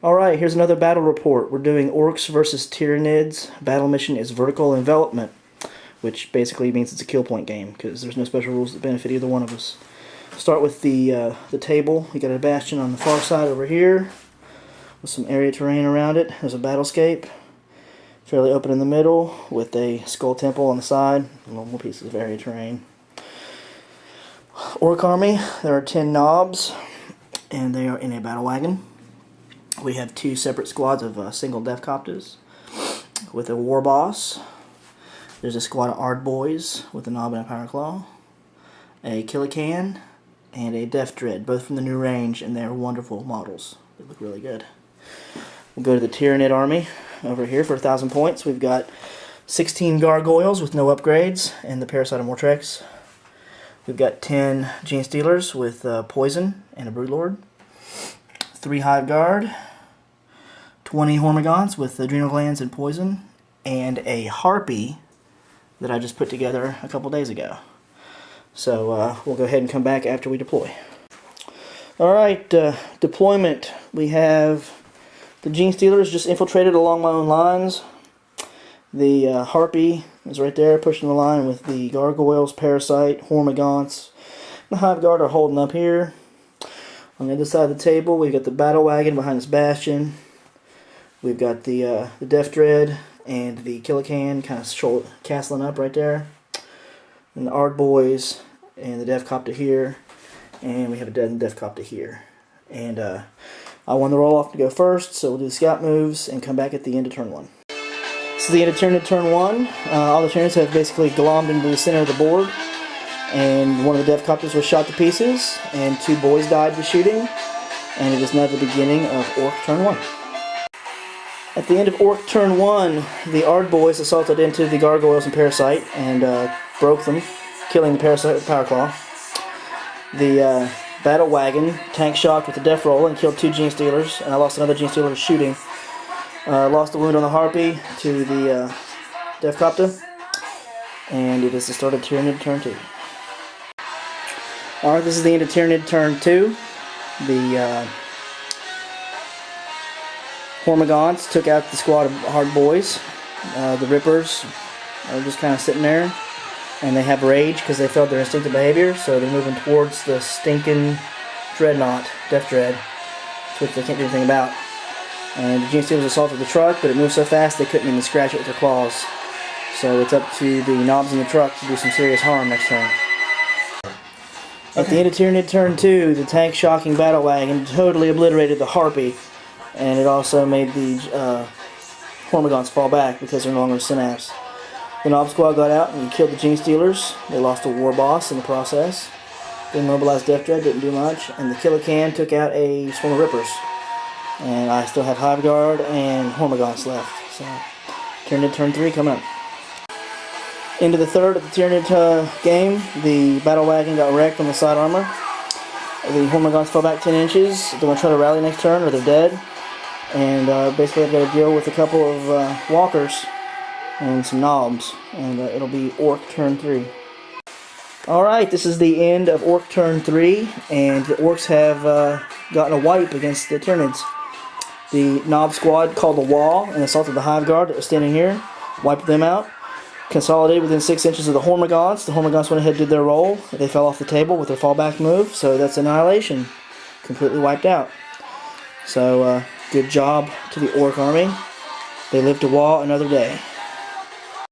Alright, here's another battle report. We're doing Orks versus Tyranids. Battle mission is Vertical Envelopment, which basically means it's a kill point game, because there's no special rules that benefit either one of us. Start with the table. You got a bastion on the far side over here, with some area terrain around it. There's a battlescape, fairly open in the middle, with a skull temple on the side, more pieces of area terrain. Ork army, there are 10 knobs, and they are in a battle wagon. We have 2 separate squads of single death copters with a war boss. There's a squad of Ard boys with a knob and a power claw, a Killican, and a Death Dread, both from the new range, and they're wonderful models. They look really good. We'll go to the Tyranid army over here for 1,000 points. We've got 16 gargoyles with no upgrades and the Parasite of Mortrex. We've got 10 Gene Stealers with poison and a Broodlord. 3 Hive Guard, 20 Hormigons with adrenal glands and poison, and a Harpy that I just put together a couple days ago. So we'll go ahead and come back after we deploy. Alright, deployment. We have the Gene Stealers just infiltrated along my own lines. The Harpy is right there pushing the line with the Gargoyles, Parasite, Hormigons. The Hive Guard are holding up here. On the other side of the table, we've got the battle wagon behind this bastion. We've got the Death Dread and the Killican kind of castling up right there. And the Ard boys and the Death Copter here. And we have a Death Copter here. And I won the roll off to go first, so we'll do the scout moves and come back at the end of turn 1. This is the end of turn 1. All the Tyranids have basically glommed into the center of the board. And one of the Death Copters was shot to pieces, and 2 boys died to shooting, and it is now the beginning of Ork turn 1. At the end of Ork turn 1, the Ard boys assaulted into the Gargoyles and Parasite and broke them, killing the Parasite with Power Claw. The battle wagon tank shocked with the Death Roll and killed 2 Gene Stealers, and I lost another Gene Stealer to shooting. Lost a wound on the Harpy to the Death Copter, and it is the start of Tyranid turn 2. Alright, this is the end of Tyranid turn 2. The Hormigons took out the squad of hard boys. The Rippers are just kind of sitting there, and they have rage because they failed their instinctive behavior, so they're moving towards the stinking Dreadnought, Death Dread, which they can't do anything about. And the Gene Stealers assaulted the truck, but it moved so fast they couldn't even scratch it with their claws. So it's up to the knobs in the truck to do some serious harm next turn. At the end of Tyranid turn 2, the tank shocking battle wagon totally obliterated the Harpy, and it also made the Hormigons fall back because they're no longer synapse. The Knob Squad got out and killed the Gene Stealers. They lost a war boss in the process. The immobilized Death Dread didn't do much, and the Killican took out a swarm of Rippers. And I still have Hive Guard and Hormigons left. So Tyranid turn 3 coming up. Into the third of the Tyranid game, the battle wagon got wrecked on the side armor. The Hormigons fell back 10 inches. They're going to try to rally next turn or they're dead. And basically I've got to deal with a couple of walkers and some knobs. And it'll be Ork turn 3. Alright, this is the end of Ork turn 3. And the Orks have gotten a wipe against the Tyranids. The Knob Squad called a wall and assaulted the Hive Guard that was standing here. Wiped them out. Consolidated within 6 inches of the Hormigons. The Hormigons went ahead and did their roll. They fell off the table with their fallback move, so that's annihilation. Completely wiped out. So, good job to the Ork army. They lived to wall another day.